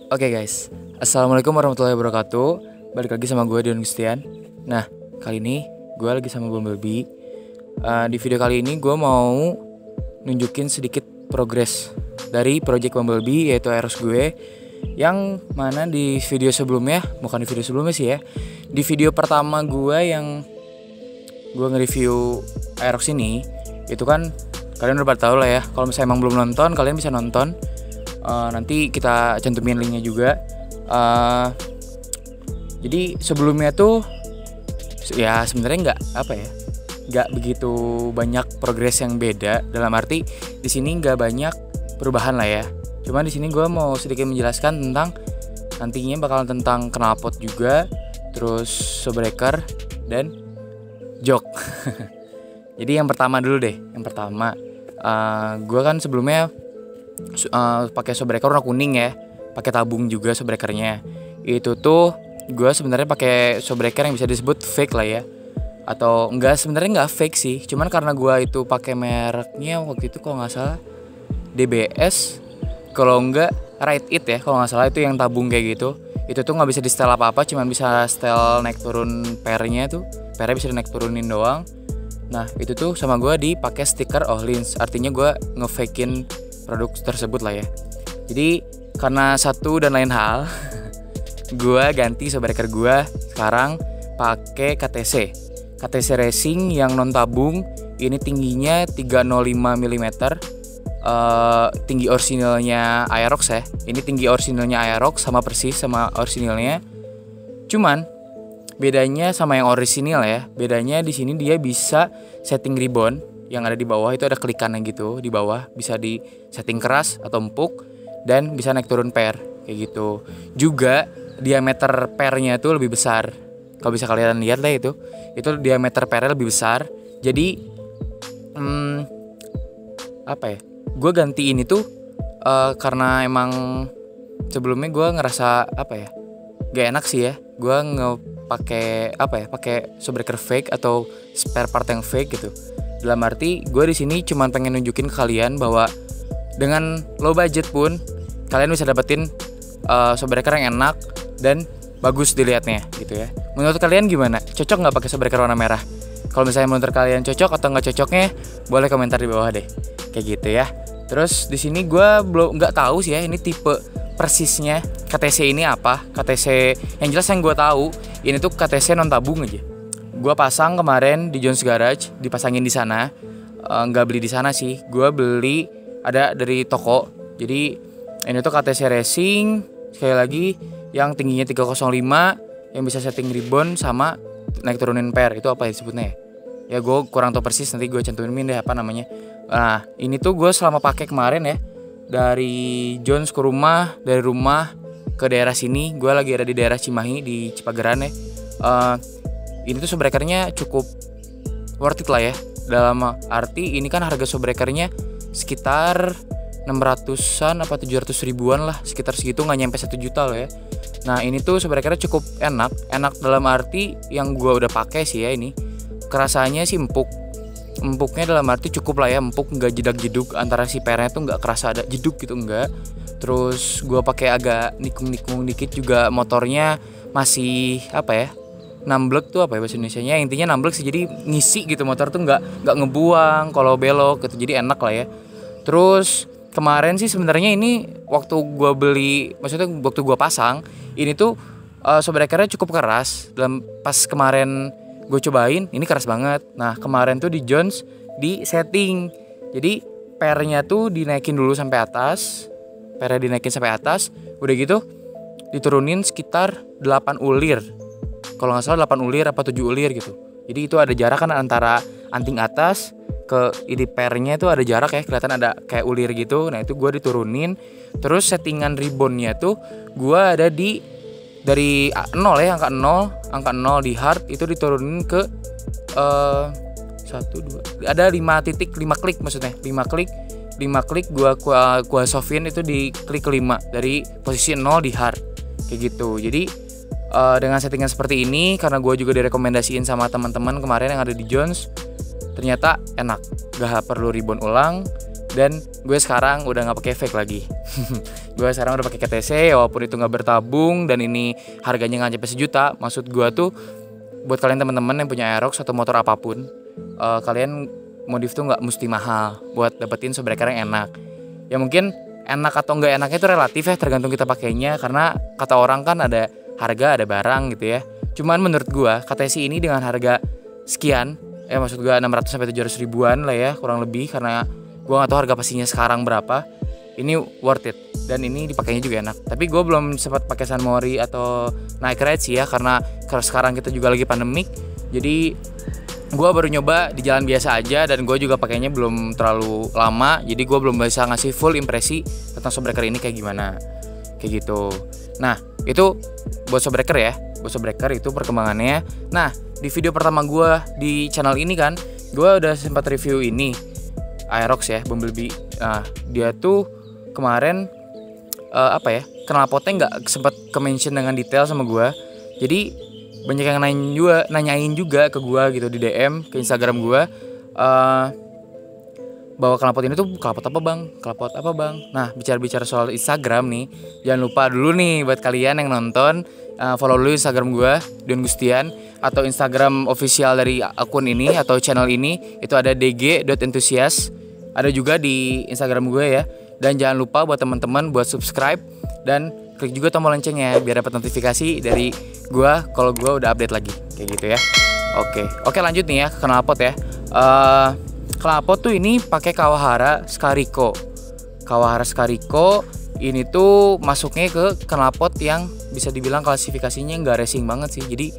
Oke guys, Assalamualaikum warahmatullahi wabarakatuh. Balik lagi sama gue Dion Gustian. Nah, kali ini gue lagi sama Bumblebee. Di video kali ini gue mau nunjukin sedikit progres dari project Bumblebee, yaitu Aerox gue. Yang mana di video sebelumnya, bukan di video sebelumnya sih ya, di video pertama gue yang gue nge-review Aerox ini, itu kan kalian udah pada tahu lah ya. Kalau misalnya emang belum nonton, kalian bisa nonton. Nanti kita cantumin linknya juga. Jadi sebelumnya tuh ya sebenarnya nggak begitu banyak progres yang beda. Dalam arti di sini nggak banyak perubahan lah ya. Cuman di sini gue mau sedikit menjelaskan tentang nantinya bakalan tentang knalpot juga, terus showbreaker dan jok. Jadi yang pertama dulu deh. Yang pertama, gue kan sebelumnya pakai showbreaker warna kuning ya, pakai tabung juga showbreakernya. Itu tuh gue sebenarnya pakai showbreaker yang bisa disebut fake lah ya, atau sebenarnya nggak fake sih, cuman karena gue itu pakai mereknya waktu itu kalau nggak salah DBS, kalau nggak Ride It ya, kalau nggak salah itu yang tabung kayak gitu. Itu tuh nggak bisa di setel apa-apa, cuman bisa setel naik turun pernya tuh, pernya bisa naik turunin doang. Nah itu tuh sama gue dipakai stiker Ohlins, artinya gue ngefakein produk tersebut lah ya. Jadi karena satu dan lain hal, gue ganti showbreaker gue sekarang pakai KTC Racing yang non tabung. Ini tingginya 305 mm, tinggi orisinilnya Aerox ya. Ini tinggi orisinilnya Aerox, sama persis sama orisinilnya. Cuman bedanya sama yang orisinil ya, bedanya di sini dia bisa setting ribbon. Yang ada di bawah itu ada klikannya gitu, di bawah bisa di setting keras atau empuk, dan bisa naik turun per kayak gitu. Juga diameter pernya tuh lebih besar. Kalau bisa kalian lihat lah itu diameter pernya lebih besar. Jadi gue ganti ini tuh karena emang sebelumnya gue ngerasa gak enak sih ya. Gue pakai showbreaker fake atau spare part yang fake gitu. Dalam arti gue di sini cuma pengen nunjukin ke kalian bahwa dengan low budget pun kalian bisa dapetin showbreaker yang enak dan bagus dilihatnya gitu ya. Menurut kalian gimana? Cocok nggak pakai showbreaker warna merah? Kalau misalnya menurut kalian cocok atau nggak cocoknya, boleh komentar di bawah deh. Kayak gitu ya. Terus di sini gue belum nggak tahu sih ya ini tipe persisnya KTC ini apa. KTC yang jelas yang gue tahu ini tuh KTC non tabung aja. Gue pasang kemarin di Jones Garage, dipasangin di sana. Nggak beli di sana sih, gue beli ada dari toko. Jadi ini tuh KTC Racing, sekali lagi yang tingginya 305, yang bisa setting ribbon sama naik turunin per. Itu apa ya disebutnya ya? Gue kurang tahu persis, nanti gue cantumin deh apa namanya. Nah ini tuh gue selama pakai kemarin ya, dari Jones ke rumah, dari rumah ke daerah sini. Gue lagi ada di daerah Cimahi di Cipageran ya. Ini tuh showbreakernya cukup worth it lah ya. Dalam arti ini kan harga showbreakernya sekitar 600-an apa 700 ribuan lah, sekitar segitu, nggak nyampe 1 juta loh ya. Nah ini tuh showbreakernya cukup enak dalam arti yang gue udah pakai sih ya. Ini kerasanya sih empuknya dalam arti cukup lah ya, empuk, nggak jedak-jeduk antara si pernya tuh nggak kerasa ada jeduk gitu, enggak. Terus gue pakai agak nikung-nikung dikit juga, motornya masih numblek tuh bahasa Indonesianya, intinya numblek sih, jadi ngisi gitu, motor tuh nggak ngebuang kalau belok gitu, jadi enak lah ya. Terus kemarin sih sebenarnya ini waktu gue beli, maksudnya waktu gue pasang ini tuh showbreakernya cukup keras. Pas kemarin gue cobain ini keras banget. Nah kemarin tuh di Jones di setting, jadi pernya tuh dinaikin dulu sampai atas, udah gitu diturunin sekitar 8 ulir. Kalau nggak salah 8 ulir apa 7 ulir gitu. Jadi itu ada jarak kan antara anting atas ke ini pernya itu ada jarak ya, kelihatan ada kayak ulir gitu. Nah itu gue diturunin. Terus settingan ribbonnya tuh gue ada dari 0 ya, angka 0 di hard itu diturunin ke 1, 2, ada 5 klik maksudnya, 5 klik gua softin itu di klik kelima dari posisi 0 di hard kayak gitu. Jadi dengan settingan seperti ini, karena gue juga direkomendasiin sama teman-teman kemarin yang ada di Jones, ternyata enak, gak perlu ribbon ulang, Dan gue sekarang udah nggak pakai fake lagi. Gue sekarang udah pakai KTC, walaupun itu nggak bertabung dan ini harganya nggak sampai sejuta. Maksud gue tuh buat kalian teman-teman yang punya Aerox atau motor apapun, kalian modif tuh nggak mesti mahal buat dapetin shockbreaker yang enak. Ya mungkin enak atau nggak enaknya itu relatif ya, tergantung kita pakainya. Karena kata orang kan ada harga ada barang gitu ya. Cuman menurut gue KTC ini dengan harga sekian, maksud gue 600 sampai 700 ribuan lah ya kurang lebih, karena gue nggak tahu harga pastinya sekarang berapa. Ini worth it dan ini dipakainya juga enak. Tapi gue belum sempat pakai San Mori atau Nike Ride sih ya, karena sekarang kita juga lagi pandemik. Jadi gue baru nyoba di jalan biasa aja dan gue juga pakainya belum terlalu lama. Jadi gue belum bisa ngasih full impresi tentang shockbreaker ini kayak gimana, kayak gitu. Nah itu buat shockbreaker ya, buat shockbreaker itu perkembangannya. Nah di video pertama gue di channel ini kan, gue udah sempat review ini Aerox ya, Bumblebee. Nah dia tuh kemarin knalpotnya nggak sempat ke-mention dengan detail sama gue. Jadi banyak yang nanyain juga ke gue gitu di DM ke Instagram gue, bahwa knalpot ini tuh knalpot apa bang. Nah bicara soal Instagram nih, jangan lupa dulu nih buat kalian yang nonton, follow dulu Instagram gue Dion Gustian, atau Instagram official dari akun ini atau channel ini itu ada dg.enthusiast. Ada juga di Instagram gue ya. Dan jangan lupa buat teman-teman buat subscribe dan klik juga tombol loncengnya biar dapat notifikasi dari gue kalau gue udah update lagi kayak gitu ya. Oke, lanjut nih ya ke knalpot ya. Knalpot tuh ini pakai Kawahara Scarico. Kawahara Scarico ini tuh masuknya ke knalpot yang bisa dibilang klasifikasinya nggak racing banget sih. Jadi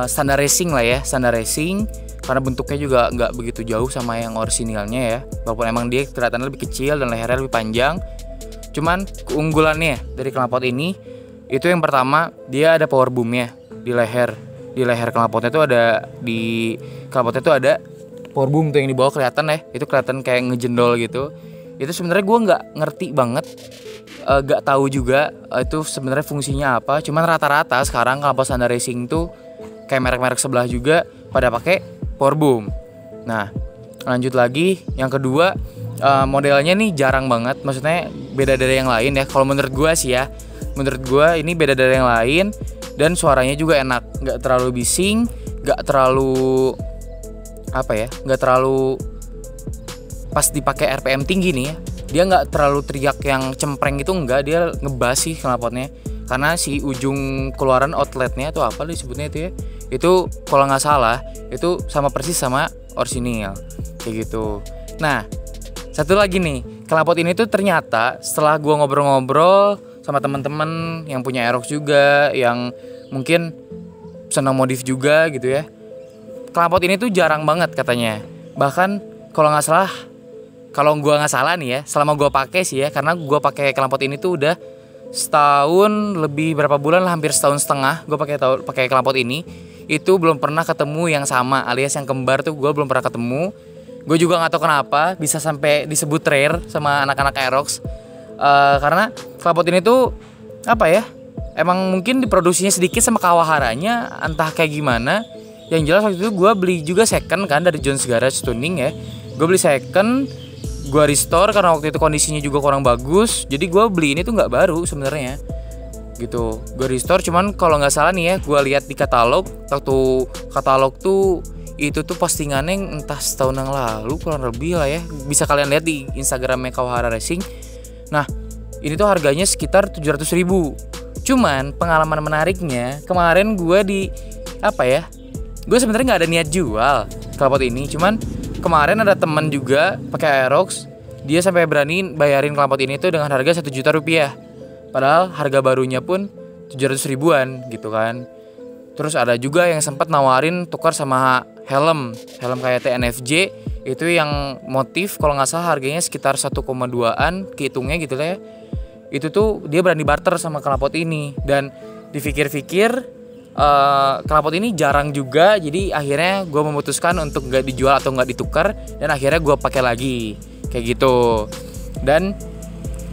standar racing lah ya, standar racing. Karena bentuknya juga nggak begitu jauh sama yang orisinalnya ya, walaupun emang dia kelihatannya lebih kecil dan lehernya lebih panjang. Cuman keunggulannya dari knalpot ini itu yang pertama, dia ada power boomnya di leher. Di leher knalpotnya tuh ada, di knalpotnya tuh ada power boom tuh yang di bawah kelihatan ya, itu kelihatan kayak ngejendol gitu. Itu sebenarnya gue nggak ngerti banget, nggak tahu juga itu sebenarnya fungsinya apa. Cuman rata-rata sekarang knalpot standar racing tuh kayak merek-merek sebelah juga pada pakai power boom. Nah lanjut lagi yang kedua, modelnya nih jarang banget, maksudnya beda dari yang lain ya. Kalau menurut gue sih ya, menurut gue ini beda dari yang lain. Dan suaranya juga enak, nggak terlalu bising, nggak terlalu nggak terlalu pas dipakai RPM tinggi nih ya. Dia nggak terlalu teriak yang cempreng gitu, enggak, dia ngebas sih knalpotnya. Karena si ujung keluaran outletnya itu apa disebutnya itu ya, itu kalau nggak salah itu sama persis sama orisinil kayak gitu. Nah satu lagi nih, knalpot ini tuh ternyata setelah gua ngobrol-ngobrol sama teman-teman yang punya Aerox juga, yang mungkin senang modif juga gitu ya, knalpot ini tuh jarang banget katanya. Bahkan kalau gua nggak salah nih ya, selama gua pakai sih ya, karena gua pakai knalpot ini tuh udah setahun lebih berapa bulan lah, hampir setahun setengah gue pakai knalpot ini. Itu belum pernah ketemu yang sama alias yang kembar tuh, gue belum pernah ketemu. Gue juga nggak tahu kenapa bisa sampai disebut rare sama anak-anak Aerox, karena knalpot ini tuh emang mungkin diproduksinya sedikit sama Kawaharanya, entah kayak gimana. Yang jelas waktu itu gue beli juga second kan dari Jones Garage Tuning ya. Gue beli second, gue restore karena waktu itu kondisinya juga kurang bagus. Jadi gue beli ini tuh nggak baru sebenarnya gitu. Gue restore, cuman kalau nggak salah nih ya, gue lihat di katalog, waktu katalog tuh itu tuh postingannya entah setahun yang lalu kurang lebih lah ya. Bisa kalian lihat di Instagramnya Kawahara Racing. Nah ini tuh harganya sekitar 700 ribu. Cuman pengalaman menariknya kemarin gue gue sebenarnya nggak ada niat jual knalpot ini. Cuman kemarin ada teman juga pakai Aerox, dia sampai berani bayarin knalpot ini tuh dengan harga 1 juta rupiah. Padahal harga barunya pun 700 ribuan gitu kan. Terus ada juga yang sempat nawarin tukar sama helm kayak TNFJ, itu yang motif kalau nggak salah harganya sekitar 1,2an kehitungnya gitu lah ya. Itu tuh dia berani barter sama knalpot ini. Dan dipikir-pikir knalpot ini jarang juga, jadi akhirnya gue memutuskan untuk nggak dijual atau nggak ditukar, dan akhirnya gue pakai lagi kayak gitu. Dan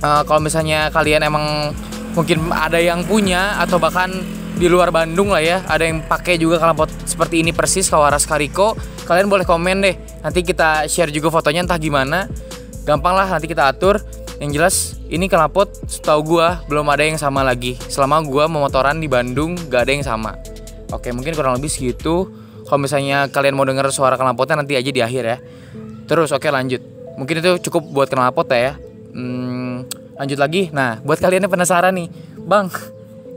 kalau misalnya kalian emang mungkin ada yang punya atau bahkan di luar Bandung lah ya, ada yang pakai juga knalpot seperti ini persis Kawahara Scarico, kalian boleh komen deh, nanti kita share juga fotonya entah gimana. gampang lah nanti kita atur. Yang jelas ini knalpot setahu gue belum ada yang sama lagi. Selama gue memotoran di Bandung gak ada yang sama. Oke, mungkin kurang lebih segitu. Kalau misalnya kalian mau denger suara knalpotnya nanti aja di akhir ya. Terus oke lanjut. Mungkin itu cukup buat knalpot ya. Lanjut lagi. Nah, buat kalian yang penasaran nih, Bang,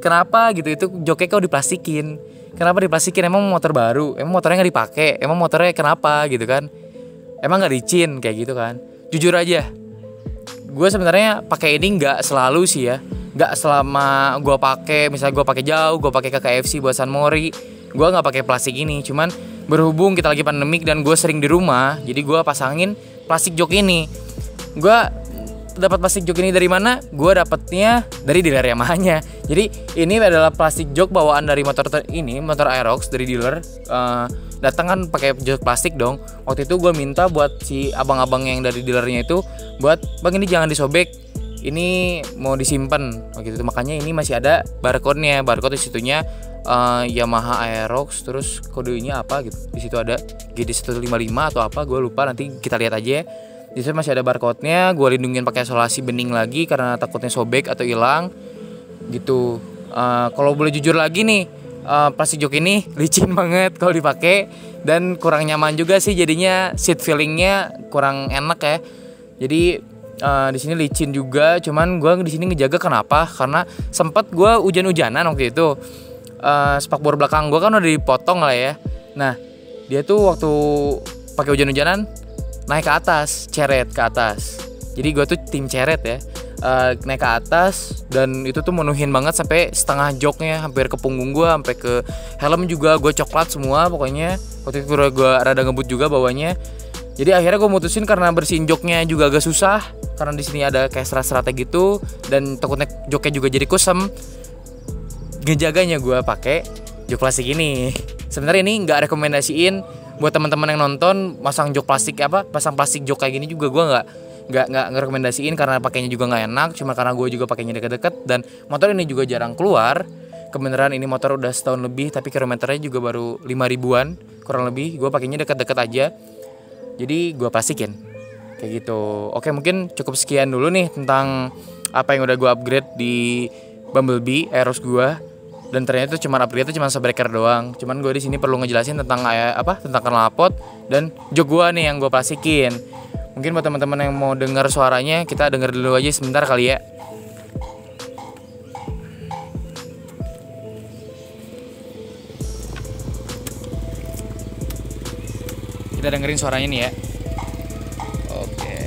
kenapa gitu itu joknya kok diplastikin? Kenapa diplastikin? Emang motor baru? Emang motornya nggak dipakai? Emang motornya kenapa gitu kan? Emang nggak licin kayak gitu kan? Jujur aja, gue sebenarnya pakai ini nggak selalu sih ya. Nggak selama gue pakai, misalnya gue pakai jauh, gue pakai ke KFC buat San Mori, gue nggak pakai plastik ini. Cuman berhubung kita lagi pandemik dan gue sering di rumah, jadi gue pasangin plastik jok ini. Gue dapat plastik jok ini dari mana? Gue dapatnya dari dealer Yamaha-nya. Jadi ini adalah plastik jok bawaan dari motor ini, motor Aerox dari dealer. Datang kan pakai jok plastik dong. Waktu itu gue minta buat si abang-abang yang dari dealernya itu buat, Bang ini jangan disobek, ini mau disimpan. Waktu itu makanya ini masih ada barcode-nya. Barcode di situnya Yamaha Aerox, terus kodenya apa gitu. Di situ ada GD155 atau apa, gue lupa, nanti kita lihat aja. Di situ masih ada barcode-nya, gue lindungin pakai isolasi bening lagi karena takutnya sobek atau hilang gitu. Kalau boleh jujur lagi nih, plastik jok ini licin banget kalau dipakai dan kurang nyaman juga sih, jadinya seat feelingnya kurang enak ya. Jadi di sini licin juga, cuman gue di sini ngejaga kenapa? Karena sempat gue hujan-hujanan waktu itu. Spakbor belakang gue kan udah dipotong lah ya. Nah dia tuh waktu pakai hujan-hujanan naik ke atas, ceret ke atas. Jadi gue tuh tim ceret ya, naik ke atas dan itu tuh menuhin banget sampai setengah joknya, hampir ke punggung gue, sampai ke helm juga gue coklat semua pokoknya. Waktu itu gue rada ngebut juga bawanya. Jadi akhirnya gue mutusin karena bersihin joknya juga agak susah, karena di sini ada kayak serat-seratnya gitu dan takutnya joknya juga jadi kusem. Ngejaganya gue pakai jok plastik ini. Sebenarnya ini nggak rekomendasiin buat teman-teman yang nonton pasang jok plastik pasang plastik jok kayak gini juga gue nggak rekomendasiin karena pakainya juga nggak enak. Cuma karena gue juga pakainya deket-deket dan motor ini juga jarang keluar. Kebenaran ini motor udah setahun lebih tapi kilometernya juga baru 5 ribuan kurang lebih. Gue pakainya deket-deket aja. Jadi gue plastikin kayak gitu. Oke, mungkin cukup sekian dulu nih tentang apa yang udah gue upgrade di Bumblebee Aerox gue. Dan ternyata itu cuma upgrade itu cuma subbreaker doang. Cuman gue di sini perlu ngejelasin tentang tentang knalpot dan jok gue nih yang gue plastikin. Mungkin buat teman-teman yang mau dengar suaranya, kita denger dulu aja sebentar kali ya. Kita dengerin suaranya nih ya. Oke.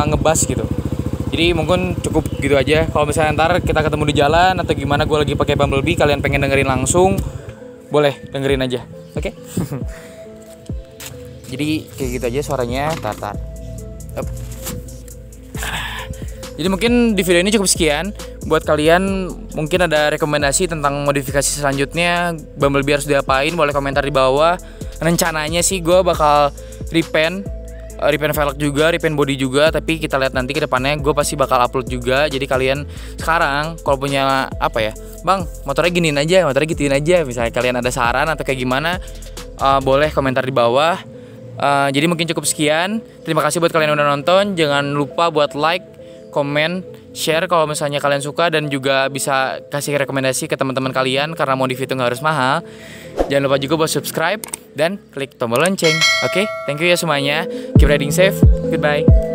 Ngebas gitu. Jadi mungkin cukup gitu aja. Kalau misalnya ntar kita ketemu di jalan atau gimana gue lagi pakai Bumblebee, kalian pengen dengerin langsung, boleh dengerin aja. Oke? Jadi kayak gitu aja suaranya. Tar. Jadi mungkin di video ini cukup sekian. Buat kalian mungkin ada rekomendasi tentang modifikasi selanjutnya Bumblebee harus diapain, boleh komentar di bawah. Rencananya sih gue bakal repaint velg juga, repaint body juga, tapi kita lihat nanti ke depannya. Gue pasti bakal upload juga. Jadi kalian sekarang kalau punya Bang, motornya giniin aja, motornya gituin aja, misalnya kalian ada saran atau kayak gimana, boleh komentar di bawah. Jadi mungkin cukup sekian. Terima kasih buat kalian yang udah nonton. Jangan lupa buat like, komen, share kalau misalnya kalian suka, dan juga bisa kasih rekomendasi ke teman-teman kalian karena modif itu nggak harus mahal. Jangan lupa juga buat subscribe dan klik tombol lonceng. Oke, thank you ya semuanya. Keep riding safe. Goodbye.